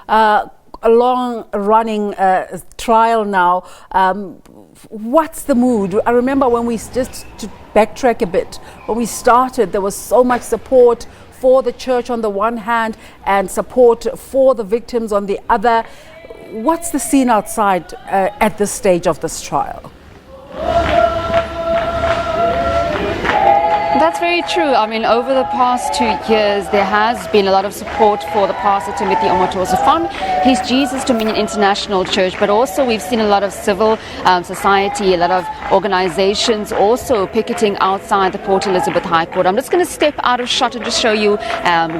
a long-running trial now. What's the mood? I remember when we, just to backtrack a bit, when we started, there was so much support for the church on the one hand and support for the victims on the other. What's the scene outside at this stage of this trial? That's very true. I mean, over the past 2 years, there has been a lot of support for the Pastor Timothy Omotoso from his Jesus Dominion International Church, but also we've seen a lot of civil society, a lot of organizations also picketing outside the Port Elizabeth High Court. I'm just going to step out of shot and just show you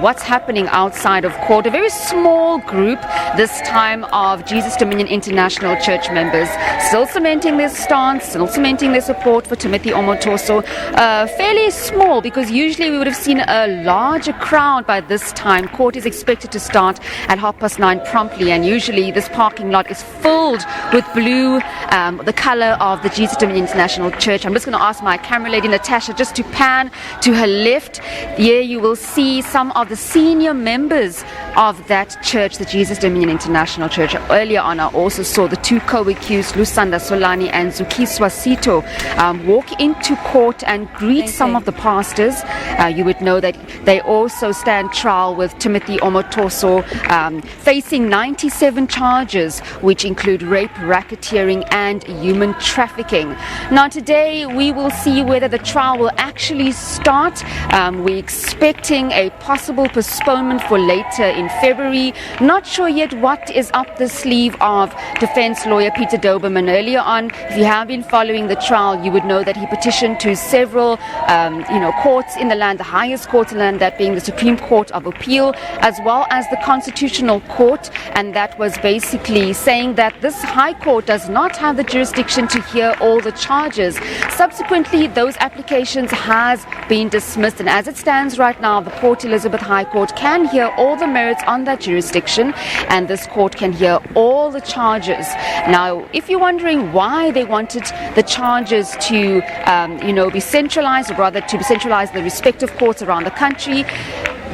what's happening outside of court. A very small group this time of Jesus Dominion International Church members, still cementing their stance, still cementing their support for Timothy Omotoso. Fairly small, because usually we would have seen a larger crowd by this time. Court is expected to start at 9:30 promptly, and usually this parking lot is filled with blue, the color of the Jesus Dominion International Church. I'm just going to ask my camera lady Natasha just to pan to her left. Here you will see some of the senior members of that church, the Jesus Dominion International Church. Earlier on, I also saw the two co-accused, Lusanda Solani and Zukiswa Sito, walk into court and greet some of the pastors. You would know that they also stand trial with Timothy Omotoso, facing 97 charges, which include rape, racketeering and human trafficking. Now today we will see whether the trial will actually start. We're expecting a possible postponement for later in February. Not sure yet what is up the sleeve of defense lawyer Peter Doberman. Earlier on, if you have been following the trial, you would know that he petitioned to several courts in the land, the highest court in the land, that being the Supreme Court of Appeal, as well as the Constitutional Court, and that was basically saying that this High Court does not have the jurisdiction to hear all the charges. Subsequently, those applications has been dismissed, and as it stands right now, the Port Elizabeth High Court can hear all the merits on that jurisdiction, and this court can hear all the charges. Now, if you're wondering why they wanted the charges to be centralized, or rather to be centralized in the respective courts around the country,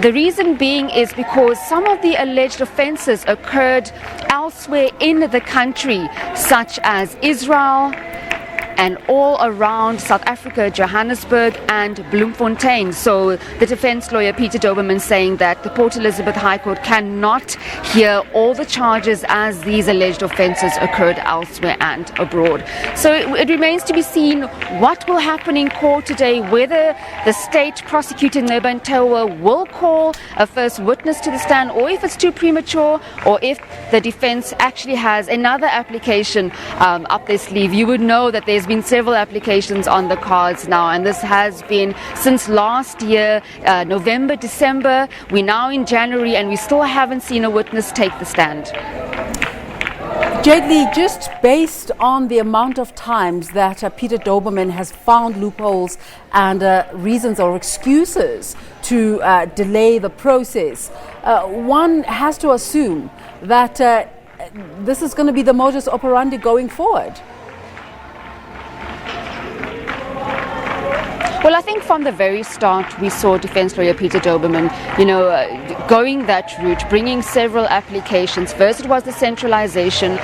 the reason being is because some of the alleged offenses occurred elsewhere in the country, such as Israel and all around South Africa, Johannesburg and Bloemfontein. So the defense lawyer Peter Doberman saying that the Port Elizabeth High Court cannot hear all the charges as these alleged offences occurred elsewhere and abroad. So it remains to be seen what will happen in court today, whether the state prosecutor Nebantewa will call a first witness to the stand, or if it's too premature, or if the defense actually has another application up their sleeve. You would know that there's been several applications on the cards now, and this has been since last year, November, December. We're now in January and we still haven't seen a witness take the stand. Leigh, just based on the amount of times that Peter Doberman has found loopholes and reasons or excuses to delay the process, one has to assume that this is going to be the modus operandi going forward. Well, I think from the very start we saw defense lawyer Peter Doberman, going that route, bringing several applications. First it was the centralization,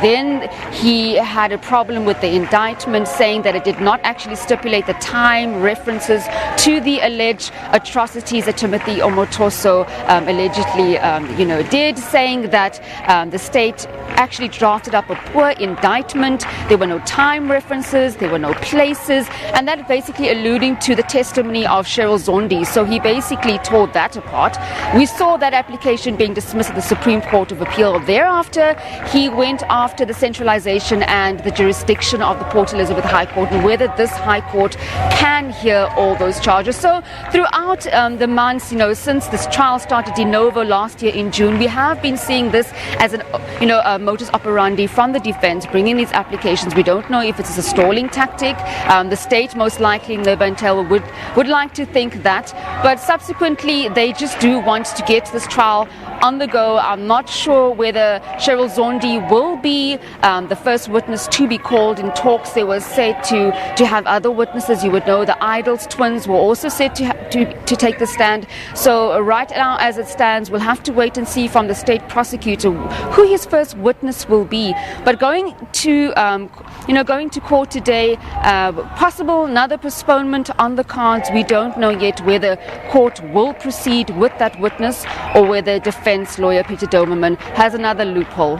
then he had a problem with the indictment, saying that it did not actually stipulate the time references to the alleged atrocities that Timothy Omotoso allegedly did, saying that the state actually drafted up a poor indictment. There were no time references, there were no places, and that basically alluding to the testimony of Cheryl Zondi. So he basically tore that apart. We saw that application being dismissed at the Supreme Court of Appeal. Thereafter, he went after the centralization and the jurisdiction of the Port Elizabeth High Court, and whether this High Court can hear all those charges. So throughout the months, since this trial started de novo last year in June, we have been seeing this as a modus operandi from the defense, bringing these applications. We don't know if it's a stalling tactic. The state most likely in Leba and Taylor would like to think that, but subsequently they just do want to get this trial on the go. I'm not sure whether Cheryl Zondi will be the first witness to be called. In talks there was said to have other witnesses. You would know the Idols twins were also said to take the stand. So right now as it stands, we'll have to wait and see from the state prosecutor who his first witness will be. But going to court today, possible another postponement on the cards. We don't know yet whether court will proceed with that witness or whether defense lawyer Peter Domerman has another loophole.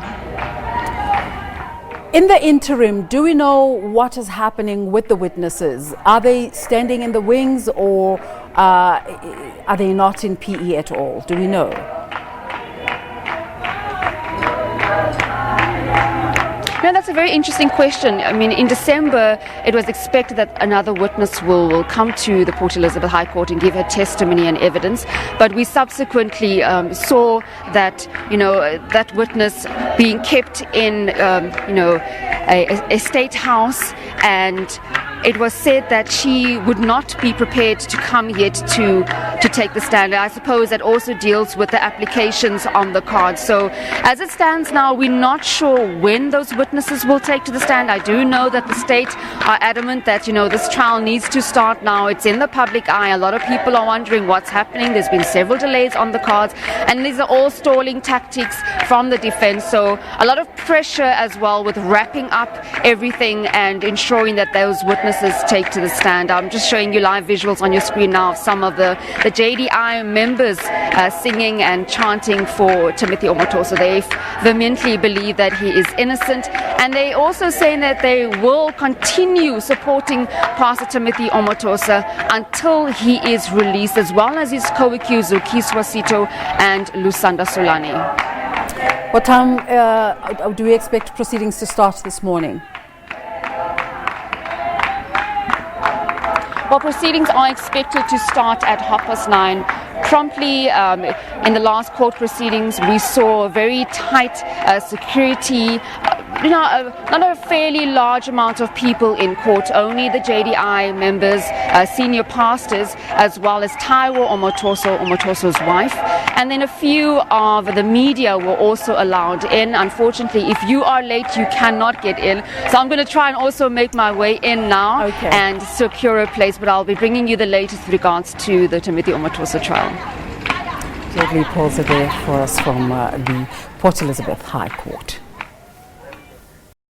In the interim, do we know what is happening with the witnesses? Are they standing in the wings, or are they not in PE at all? Do we know? No, that's a very interesting question. I mean, in December, it was expected that another witness will come to the Port Elizabeth High Court and give her testimony and evidence. But we subsequently saw that, that witness being kept in, a state house, and it was said that she would not be prepared to come yet to take the stand. I suppose that also deals with the applications on the card. So as it stands now, we're not sure when those witnesses will take to the stand. I do know that the state are adamant that, this trial needs to start now. It's in the public eye. A lot of people are wondering what's happening. There's been several delays on the cards, and these are all stalling tactics from the defense. So a lot of pressure as well with wrapping up everything and ensuring that those witnesses take to the stand. I'm just showing you live visuals on your screen now of some of the JDI members singing and chanting for Timothy Omotoso. They vehemently believe that he is innocent, and they also saying that they will continue supporting Pastor Timothy Omotoso until he is released, as well as his co-accused Zukiswa Sito and Lusanda Solani. What time do we expect proceedings to start this morning? Well, proceedings are expected to start at 9:30. Promptly, in the last court proceedings, we saw very tight security. Not a fairly large amount of people in court, only the JDI members, senior pastors, as well as Taiwo Omotoso's wife. And then a few of the media were also allowed in. Unfortunately, if you are late, you cannot get in. So I'm going to try and also make my way in now and secure a place, but I'll be bringing you the latest with regards to the Timothy Omotoso trial. Leigh Paulse there for us from the Port Elizabeth High Court.